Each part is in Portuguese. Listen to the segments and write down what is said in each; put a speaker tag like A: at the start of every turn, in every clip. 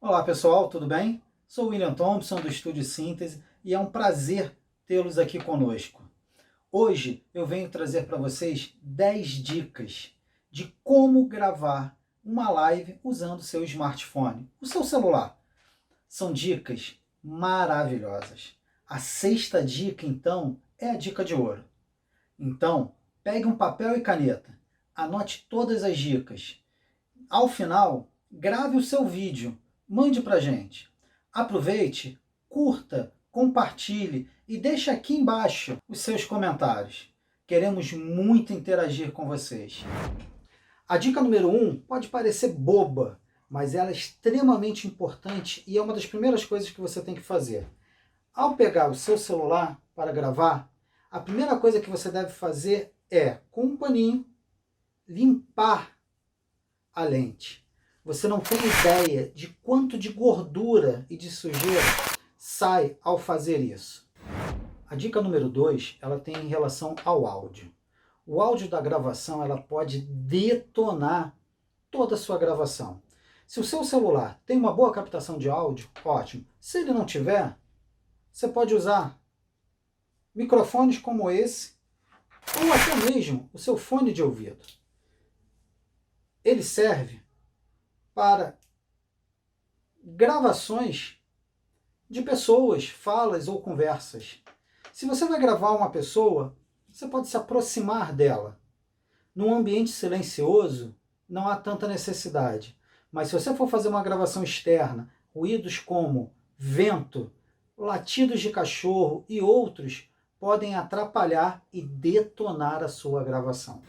A: Olá pessoal, tudo bem? Sou o William Thompson do Estúdio Síntese e é um prazer tê-los aqui conosco. Hoje eu venho trazer para vocês 10 dicas de como gravar uma live usando seu smartphone, o seu celular. São dicas maravilhosas. A sexta dica, então, é a dica de ouro. Então, pegue um papel e caneta, anote todas as dicas. Ao final, grave o seu vídeo, mande para a gente. Aproveite, curta, compartilhe e deixe aqui embaixo os seus comentários. Queremos muito interagir com vocês. A dica número 1 pode parecer boba, mas ela é extremamente importante e é uma das primeiras coisas que você tem que fazer. Ao pegar o seu celular para gravar, a primeira coisa que você deve fazer é, com um paninho, limpar a lente. Você não tem ideia de quanto de gordura e de sujeira sai ao fazer isso. A dica número 2, ela tem em relação ao áudio. O áudio da gravação, ela pode detonar toda a sua gravação. Se o seu celular tem uma boa captação de áudio, ótimo. Se ele não tiver, você pode usar microfones como esse, ou até mesmo o seu fone de ouvido. Ele serve para gravações de pessoas, falas ou conversas. Se você vai gravar uma pessoa, você pode se aproximar dela. Num ambiente silencioso, não há tanta necessidade. Mas se você for fazer uma gravação externa, ruídos como vento, latidos de cachorro e outros podem atrapalhar e detonar a sua gravação.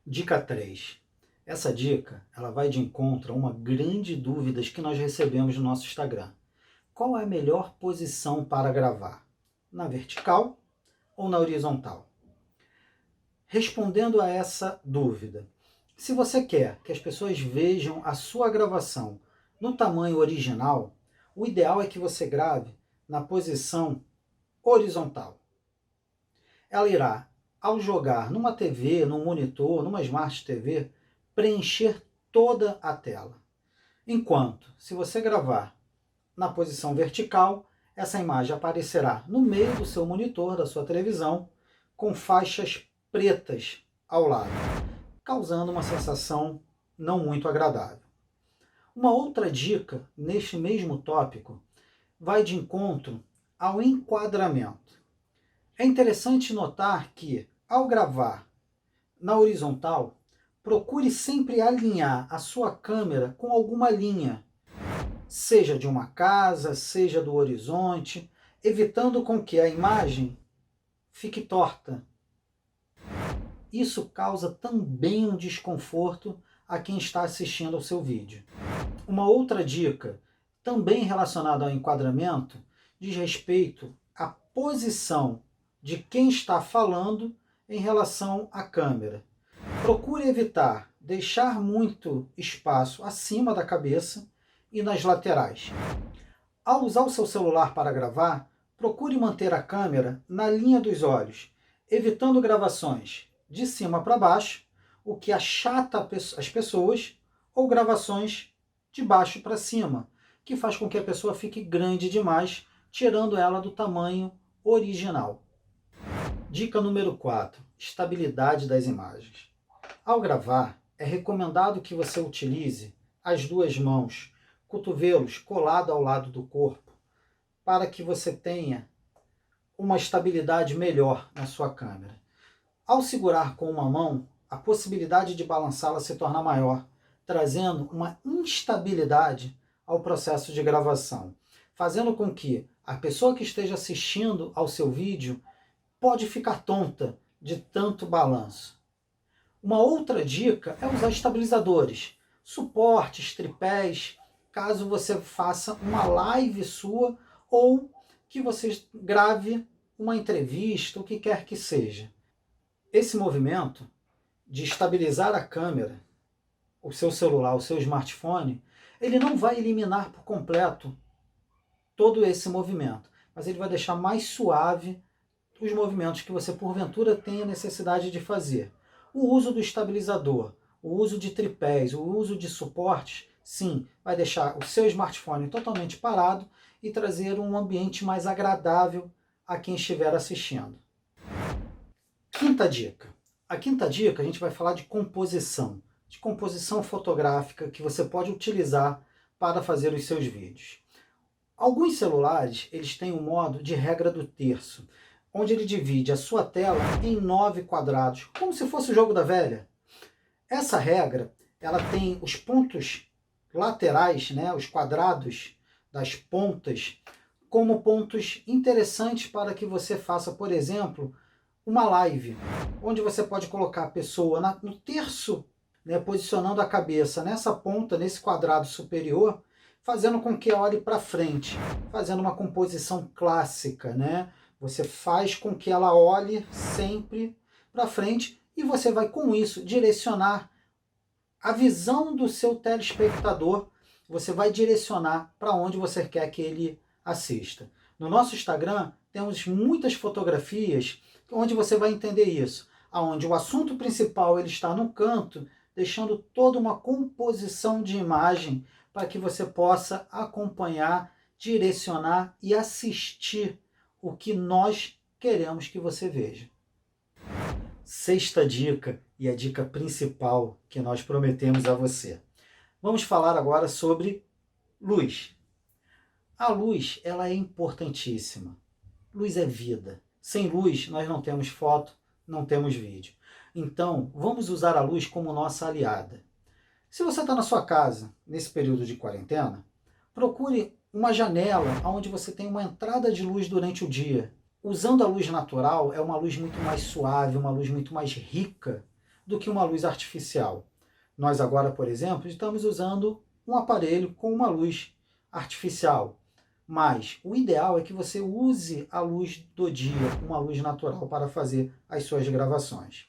A: Dica 3. Essa dica ela vai de encontro a uma grande dúvida que nós recebemos no nosso Instagram. Qual é a melhor posição para gravar? Na vertical ou na horizontal? Respondendo a essa dúvida, se você quer que as pessoas vejam a sua gravação no tamanho original, o ideal é que você grave na posição horizontal. Ela irá, ao jogar numa TV, num monitor, numa Smart TV, preencher toda a tela. Enquanto, se você gravar na posição vertical, essa imagem aparecerá no meio do seu monitor, da sua televisão, com faixas pretas ao lado, causando uma sensação não muito agradável. Uma outra dica neste mesmo tópico vai de encontro ao enquadramento. É interessante notar que, ao gravar na horizontal, procure sempre alinhar a sua câmera com alguma linha, seja de uma casa, seja do horizonte, evitando com que a imagem fique torta. Isso causa também um desconforto a quem está assistindo ao seu vídeo. Uma outra dica, também relacionada ao enquadramento, diz respeito à posição de quem está falando em relação à câmera. Procure evitar deixar muito espaço acima da cabeça e nas laterais. Ao usar o seu celular para gravar, procure manter a câmera na linha dos olhos, evitando gravações de cima para baixo, o que achata as pessoas, ou gravações de baixo para cima, que faz com que a pessoa fique grande demais, tirando ela do tamanho original. Dica número 4. Estabilidade das imagens. Ao gravar, é recomendado que você utilize as duas mãos, cotovelos colados ao lado do corpo, para que você tenha uma estabilidade melhor na sua câmera. Ao segurar com uma mão, a possibilidade de balançá-la se torna maior, trazendo uma instabilidade ao processo de gravação, fazendo com que a pessoa que esteja assistindo ao seu vídeo pode ficar tonta de tanto balanço. Uma outra dica é usar estabilizadores, suportes, tripés, caso você faça uma live sua ou que você grave uma entrevista, o que quer que seja. Esse movimento de estabilizar a câmera, o seu celular, o seu smartphone, ele não vai eliminar por completo todo esse movimento, mas ele vai deixar mais suave os movimentos que você porventura tenha necessidade de fazer. O uso do estabilizador, o uso de tripés, o uso de suportes Sim, vai deixar o seu smartphone totalmente parado e trazer um ambiente mais agradável a quem estiver assistindo. Quinta dica. A quinta dica a gente vai falar de composição fotográfica que você pode utilizar para fazer os seus vídeos. Alguns celulares eles têm um modo de regra do terço, onde ele divide a sua tela em 9 quadrados, como se fosse o jogo da velha. Essa regra ela tem os pontos laterais, né, os quadrados das pontas, como pontos interessantes para que você faça, por exemplo, uma live, onde você pode colocar a pessoa no terço, né, posicionando a cabeça nessa ponta, nesse quadrado superior, fazendo com que olhe para frente, fazendo uma composição clássica, né? Você faz com que ela olhe sempre para frente e você vai com isso direcionar a visão do seu telespectador, você vai direcionar para onde você quer que ele assista. No nosso Instagram temos muitas fotografias onde você vai entender isso, aonde o assunto principal ele está no canto, deixando toda uma composição de imagem para que você possa acompanhar, direcionar e assistir o que nós queremos que você veja. Sexta dica, e a dica principal que nós prometemos a você. Vamos falar agora sobre luz. A luz, ela é importantíssima. Luz é vida. Sem luz, nós não temos foto, não temos vídeo. Então, vamos usar a luz como nossa aliada. Se você está na sua casa, nesse período de quarentena, procure uma janela onde você tem uma entrada de luz durante o dia. Usando a luz natural, é uma luz muito mais suave, uma luz muito mais rica do que uma luz artificial. Nós agora, por exemplo, estamos usando um aparelho com uma luz artificial. Mas o ideal é que você use a luz do dia, uma luz natural, para fazer as suas gravações.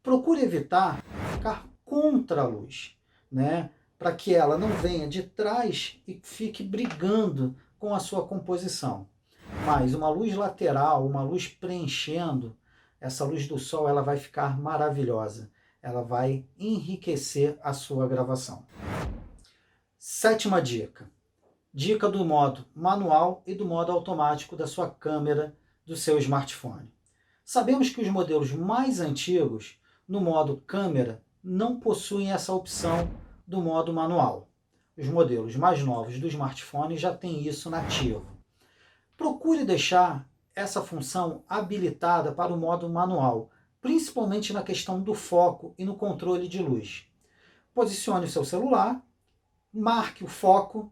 A: Procure evitar ficar contra a luz, né? Para que ela não venha de trás e fique brigando com a sua composição. Mas uma luz lateral, uma luz preenchendo, essa luz do sol, ela vai ficar maravilhosa. Ela vai enriquecer a sua gravação. Sétima dica. Dica do modo manual e do modo automático da sua câmera do seu smartphone. Sabemos que os modelos mais antigos, no modo câmera, não possuem essa opção do modo manual. Os modelos mais novos do smartphone já têm isso nativo. Procure deixar essa função habilitada para o modo manual, principalmente na questão do foco e no controle de luz. Posicione o seu celular, marque o foco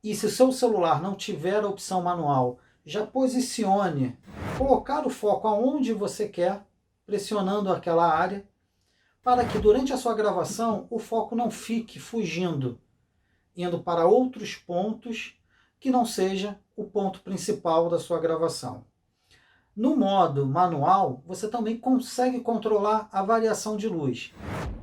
A: e se o seu celular não tiver a opção manual, já posicione, colocar o foco aonde você quer, pressionando aquela área, para que durante a sua gravação o foco não fique fugindo, indo para outros pontos que não seja o ponto principal da sua gravação. No modo manual, você também consegue controlar a variação de luz.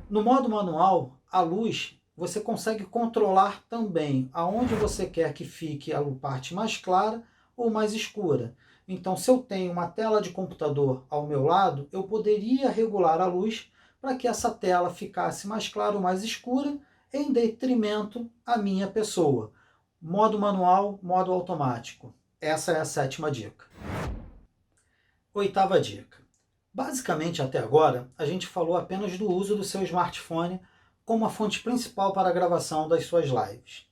A: No modo manual, a luz você consegue controlar também aonde você quer que fique a parte mais clara ou mais escura. Então, se eu tenho uma tela de computador ao meu lado, eu poderia regular a luz para que essa tela ficasse mais clara ou mais escura, em detrimento à minha pessoa. Modo manual, modo automático. Essa é a sétima dica. Oitava dica. Basicamente, até agora, a gente falou apenas do uso do seu smartphone como a fonte principal para a gravação das suas lives.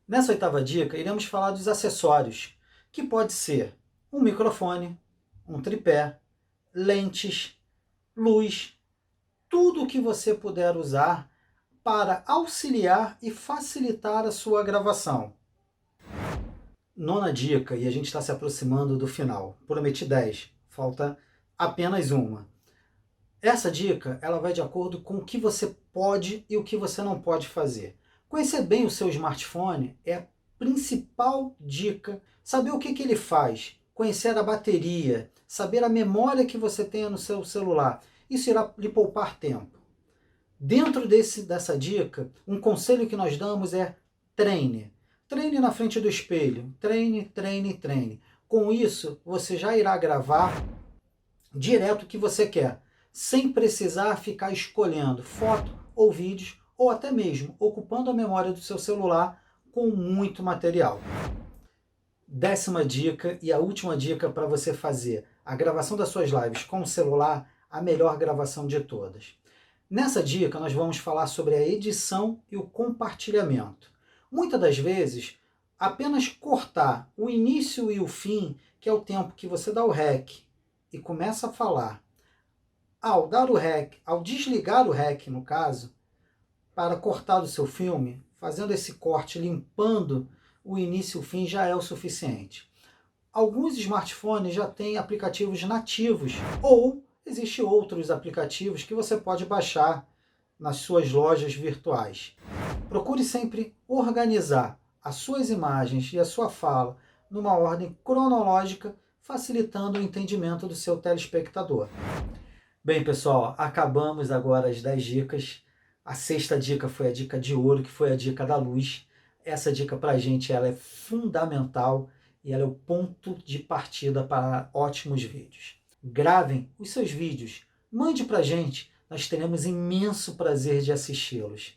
A: Nessa oitava dica, iremos falar dos acessórios, que pode ser um microfone, um tripé, lentes, luz, tudo o que você puder usar para auxiliar e facilitar a sua gravação. Nona dica, e a gente está se aproximando do final. Prometi 10, falta apenas uma. Essa dica ela vai de acordo com o que você pode e o que você não pode fazer. Conhecer bem o seu smartphone é a principal dica. Saber o que ele faz, conhecer a bateria, saber a memória que você tem no seu celular. Isso irá lhe poupar tempo. Dentro dessa dica, um conselho que nós damos é treine. Treine na frente do espelho. Treine, treine, treine. Com isso, você já irá gravar direto o que você quer, sem precisar ficar escolhendo foto ou vídeos ou até mesmo ocupando a memória do seu celular com muito material. 10ª dica e a última dica para você fazer a gravação das suas lives com o celular, a melhor gravação de todas. Nessa dica nós vamos falar sobre a edição e o compartilhamento. Muitas das vezes, apenas cortar o início e o fim, que é o tempo que você dá o REC e começa a falar, ao dar o REC, ao desligar o REC no caso, para cortar do seu filme, fazendo esse corte, limpando o início e o fim já é o suficiente. Alguns smartphones já têm aplicativos nativos ou existem outros aplicativos que você pode baixar nas suas lojas virtuais. Procure sempre organizar as suas imagens e a sua fala numa ordem cronológica, facilitando o entendimento do seu telespectador. Bem, pessoal, acabamos agora as 10 dicas. A 6ª dica foi a dica de ouro, que foi a dica da luz. Essa dica para a gente ela é fundamental e ela é o ponto de partida para ótimos vídeos. Gravem os seus vídeos, mande para a gente, nós teremos imenso prazer de assisti-los.